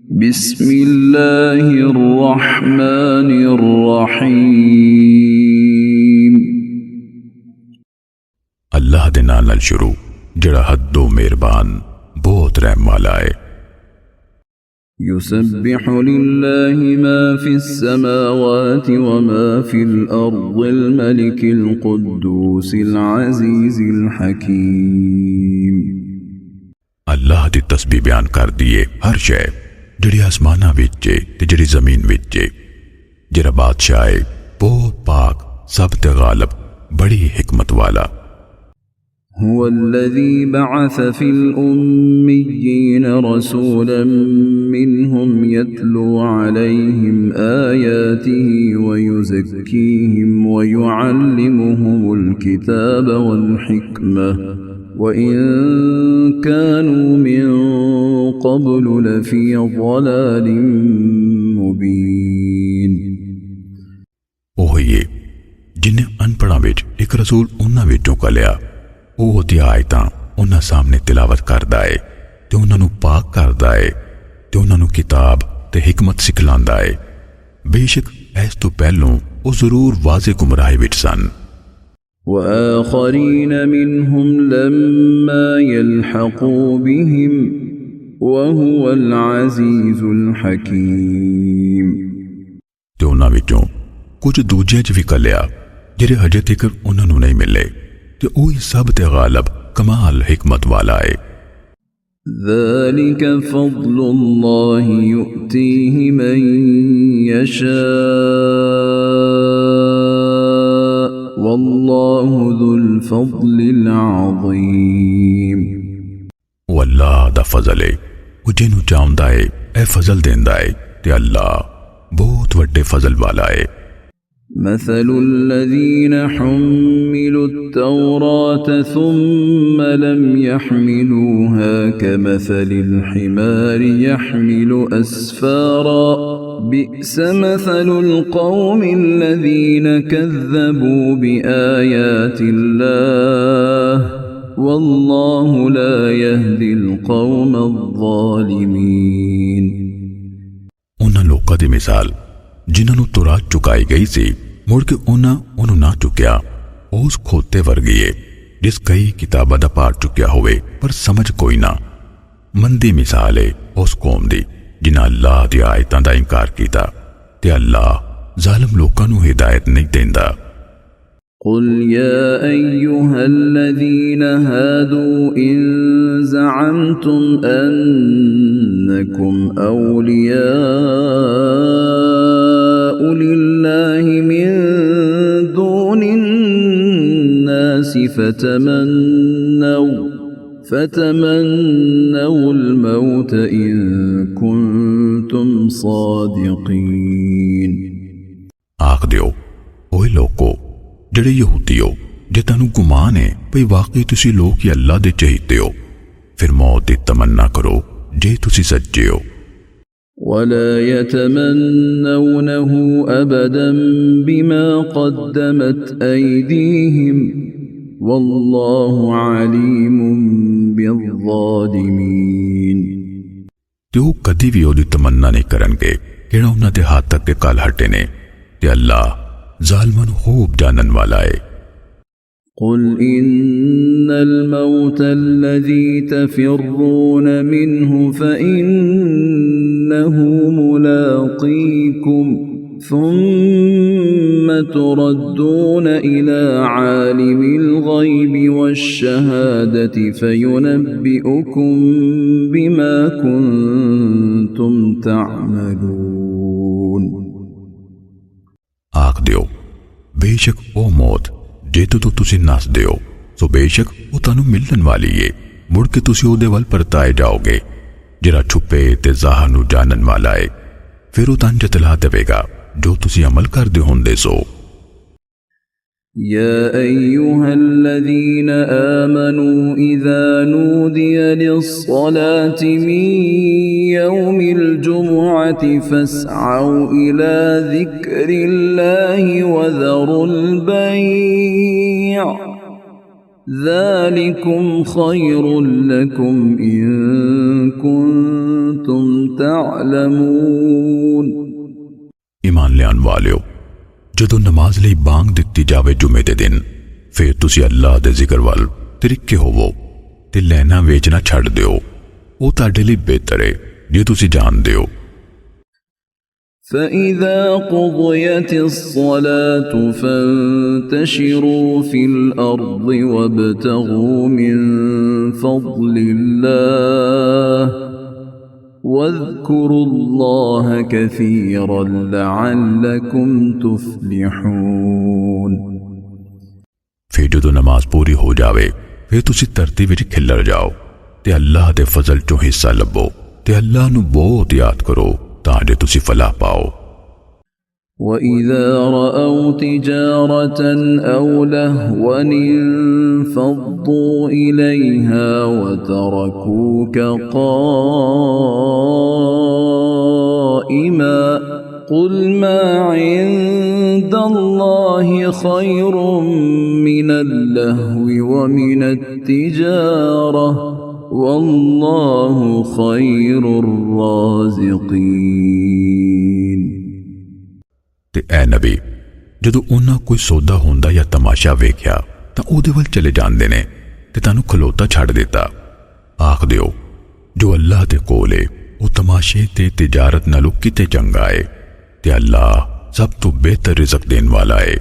बिस्मिल्लाहिर्रहमानिर्रहीम। अल्लाह दे नाल नाल शुरू जड़ा हद्दों मेहरबान बहुत रहम वाला है। युसब्बिहु लिल्लाहि मा फिस्समावाति व मा फिल अर्दिल मलिकिल कुद्दूसिल अज़ीज़िल हकीम। अल्लाह दी तस्बीह बयान कर दिए हर शय जिहड़ी आसमानां विच है ते जिहड़ी जमीन विच है। जिहड़ा बादशाह है बहुत पाक सब ते गालिब बड़ी हिकमत वाला। हुवा अल्लज़ी बअस फिल उम्मिय्यीन रसूलन मिनहुम यत्लू अलैहिम आयातिही व युज़क्कीहिम व युअल्लिमुहुमुल किताब वल हिकमह व इन कानू मिन क़ब्लु लफ़ी ज़लालिम मुबीन। ओह ये जिन्हें अनपढ़ां विच एक रसूल उन्हां विचों कलिया ਉਹ दी आयतां उन्हां सामने तिलावत करदा है ते उन्हां नूं पाक करदा है ते उन्हां नूं किताब ते हिकमत सिखलांदा है। बेशक इस तो पहलों वो जरूर वाज़े गुमराही विच सन। वआखरीन मिनहुम लम्मा यल्हक़ू बिहिम वहुवल अज़ीज़ुल हकीम। ते उन्हां विचों कुछ दूजियां च भी कलिया जिहड़े हजे तिकर उन्हां नूं नहीं मिले ते ओही सब ते गालिब कमाल हिकमत वाला है। ज़ालिक फ़ज़्लुल्लाहि युअतीहि मन यशा वल्लाहु ज़ुल फ़ज़्लिल अज़ीम। वो अल्लाह दा फजल है वो जिन्हूं चाहुंदा है ए फजल देंदा है ते अल्लाह बहुत वड्डे फजल वाला है। मसलुल्लज़ीन हुम्मिलुत-तौरात सुम्मा लम यहमिलूहा कमसलिल हिमारि यहमिलु अस्फारा बि'स मसलुल क़ौमिल्लज़ीन कज़्ज़बू बिआयातिल्लाह वल्लाहु ला यहदिल क़ौमज़-ज़ालिमीन। उन्हां लोकां दी मिसाल जिन्हां नूं तौरात चुकाई गई सी मुड़ के उन्हां उहनूं ना चुकिया उस खोते वर्गी है जिस कई किताबां दा पाठ चुकिया होवे पर समझ कोई ना। मंदी मिसाल है उस कौम दी जिन्हां अल्लाह दी आयतां दा इनकार कीता ते अल्लाह जालिम लोकां नूं हिदायत नहीं देंदा। قل يا أيها الذين هادوا إن زعمتم أنكم أولياء لله من دون الناس فتمنوا الموت إن كنتم صادقين। आख दियो ओए लोको ਜਿਹੜੇ ਯਹੂਦੀ ਹੋ ਜੇ ਤੁਹਾਨੂੰ ਗੁਮਾਨ ਹੈ ਭਈ ਵਾਕਈ ਤੁਸੀਂ ਲੋਕ ਹੀ ਅੱਲਾਹ ਦੇ ਚਾਹੀਦੇ ਹੋ ਫਿਰ ਮੌਤ ਦੀ ਤਮੰਨਾ ਕਰੋ ਜੇ ਤੁਸੀਂ ਸੱਚੇ ਹੋ। ولا يتمنونه أبدا بما قدمت أيديهم والله عليم بالظالمين। ਤੇ ਉਹ ਕਦੀ ਵੀ ਉਹਦੀ ਤਮੰਨਾ ਨਹੀਂ ਕਰਨਗੇ ਕਿਹੜਾ ਉਹਨਾਂ ਦੇ ਹੱਥ ਤੱਕ ਕਾਲ ਹਟੇ ਨੇ ਤੇ ਅੱਲਾਹ ज़ालिमन खूब जानन वाला है। قل إن الموت الذي تفرون منه فإنه ملاقيكم ثم تردون إلى عالم الغيب والشهادة فينبئكم بما كنتم تعملون। आख दियो बेशक ओ मौत जे तो तुसी नसदे हो सो बेशक वो तुहानू मिलण वाली है मुड़ के तुसी ओदे वल परताए जाओगे जिहड़ा छुपे ते ज़ाहिर नू जानन वाला है फिर वो तुहानू जतला देवेगा जो तुसी अमल करदे हुंदे सो। يا أيها الذين آمنوا إذا نودي للصلاة من يوم الجمعة فاسعوا إلى ذكر الله وذروا البيع ذلكم خير لكم إن كنتم تعلمون। تعلمون ईमान लियान वालियो, जदों नमाज लई बांग दिती जावे जुमे दे दिन, फिर तुसी अल्लाह दे जिक्र वल तरीके होवो ते लेना वेचना छड़ दिओ। वो तुहाडे लई बेहतर है जे तुसी जाणदे हो। فإذا قضيت الصلاة فانتشروا في الأرض وابتغوا من فضل الله واذكروا الله كثيرا لعلكم تفلحون। फिर जदों नमाज पूरी हो जावे फिर तुसी धरती विच खिलर जाओ ते अल्लाह दे फजल चों हिस्सा लभो ते अल्लाह नू बहुत याद करो तां जे तुसी फलाह पाओ। وَإِذَا رَأَوْا تِجَارَةً أَوْ لَهْوًا انفَضُّوا إِلَيْهَا وَتَرَكُوكَ قَائِمًا قُلْ مَا عِندَ اللَّهِ خَيْرٌ مِّنَ اللَّهْوِ وَمِنَ التِّجَارَةِ وَاللَّهُ خَيْرُ الرَّازِقِينَ। ते ऐ नबी, जदों उन्हां कोई सौदा हुंदा या तमाशा वेख्या तां उहदे वल चले जांदे ने ते तानू खलोता छड़ देता। आख दिओ जो अल्लाह दे कोल है वो तमाशे ते तिजारत नालों किते चंगा है ते अल्लाह सब तो बेहतर रिज़्क देने वाला है।